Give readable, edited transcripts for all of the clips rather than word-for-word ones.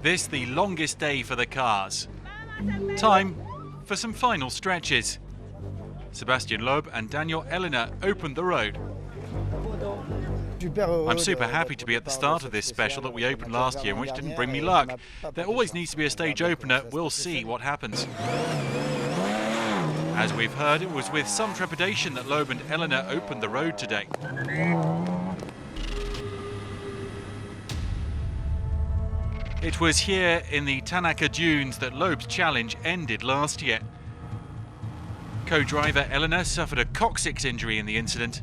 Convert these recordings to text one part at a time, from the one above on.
This the longest day for the cars. Time for some final stretches. Sebastian Loeb and Daniel ELENA opened the road. I'm super happy to be at the start of this special that we opened last year, which didn't bring me luck. There always needs to be a stage opener. We'll see what happens. As we've heard, it was with some trepidation that Loeb and ELENA opened the road today. It was here in the Tanaka Dunes that Loeb's challenge ended last year. Co-driver ELENA suffered a coccyx injury in the incident.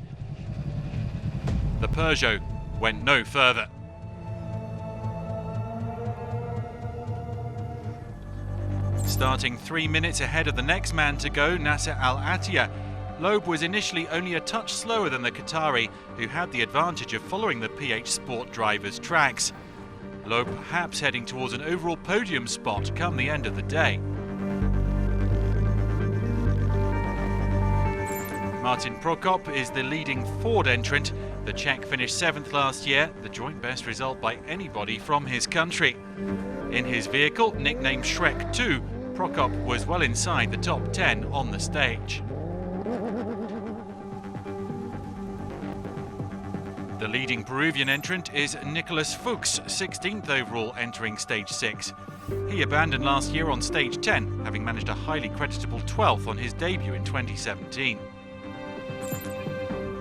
The Peugeot went no further. Starting 3 minutes ahead of the next man to go, NASSER AL-ATTIYAH, Loeb was initially only a touch slower than the Qatari, who had the advantage of following the PH Sport driver's tracks. Loeb perhaps heading towards an overall podium spot come the end of the day. Martin Prokop is the leading Ford entrant. The Czech finished 7th last year, the joint best result by anybody from his country. In his vehicle, nicknamed Shrek 2, Prokop was well inside the top 10 on the stage. The leading Peruvian entrant is Nicolas Fuchs, 16th overall entering stage 6. He abandoned last year on stage 10, having managed a highly creditable 12th on his debut in 2017.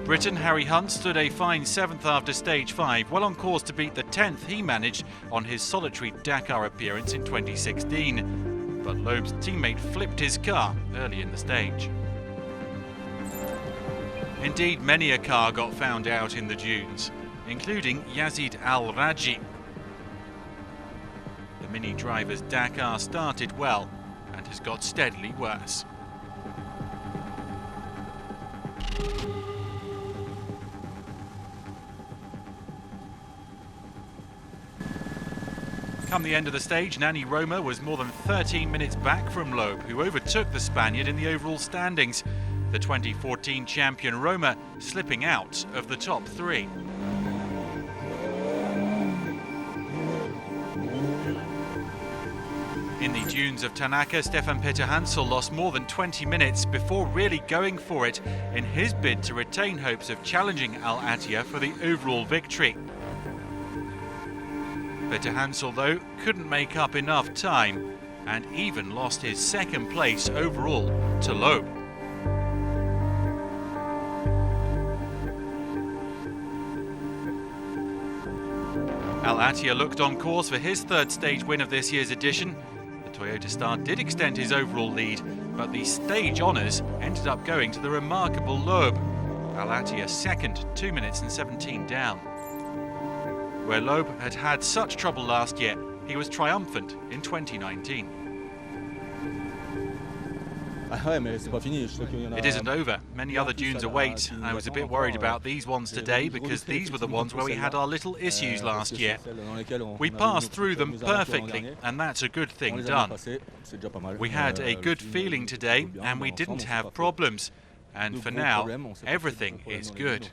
Briton Harry Hunt stood a fine 7th after stage 5, well on course to beat the 10th he managed on his solitary Dakar appearance in 2016. But Loeb's teammate flipped his car early in the stage. Indeed, many a car got found out in the dunes, including Yazid Al-Raji. The Mini driver's Dakar started well and has got steadily worse. Come the end of the stage, Nani Roma was more than 13 minutes back from Loeb, who overtook the Spaniard in the overall standings. The 2014 champion Roma slipping out of the top 3. In the dunes of Tanaka, Stefan PETERHANSEL lost more than 20 minutes before really going for it in his bid to retain hopes of challenging Al-ATTIYAH for the overall victory. PETERHANSEL, though, couldn't make up enough time and even lost his 2nd place overall to Loeb. Al-ATTIYAH looked on course for his 3rd stage win of this year's edition. The Toyota star did extend his overall lead, but the stage honours ended up going to the remarkable Loeb. Al-ATTIYAH 2nd, 2 minutes and 17 down. Where Loeb had had such trouble last year, he was triumphant in 2019. It isn't over. Many other dunes await. I was a bit worried about these ones today because these were the ones where we had our little issues last year. We passed through them perfectly, and that's a good thing done. We had a good feeling today and we didn't have problems. And for now, everything is good.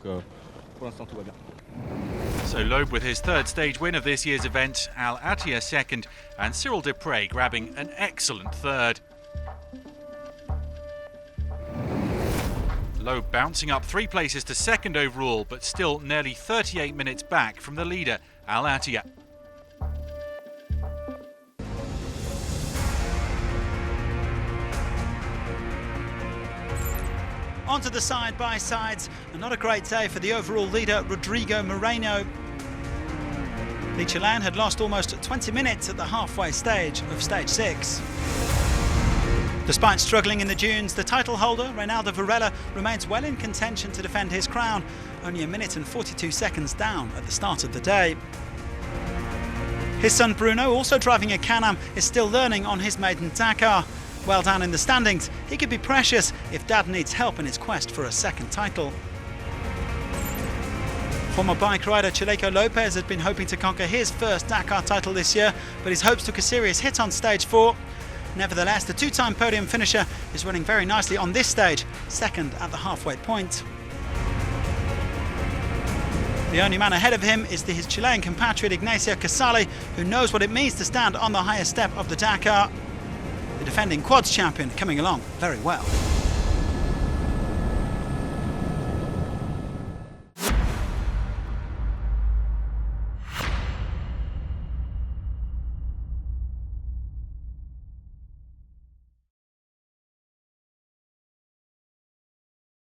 So Loeb with his 3rd stage win of this year's event, Al-ATTIYAH 2nd, and Cyril Desprez grabbing an excellent 3rd. Loeb bouncing up 3 places to 2nd overall, but still nearly 38 minutes back from the leader, Al-ATTIYAH. Onto the side-by-sides, and not a great day for the overall leader, Rodrigo Moreno. The Chilean had lost almost 20 minutes at the halfway stage of stage 6. Despite struggling in the dunes, the title holder, Reynaldo Varela, remains well in contention to defend his crown, only 1 minute and 42 seconds down at the start of the day. His son Bruno, also driving a Can-Am, is still learning on his maiden Dakar. Well down in the standings, he could be precious if Dad needs help in his quest for a 2nd title. Former bike rider Chaleco Lopez had been hoping to conquer his 1st Dakar title this year, but his hopes took a serious hit on stage 4. Nevertheless, the 2-time podium finisher is running very nicely on this stage, 2nd at the halfway point. The only man ahead of him is his Chilean compatriot Ignacio Casale, who knows what it means to stand on the highest step of the Dakar. The defending quads champion coming along very well.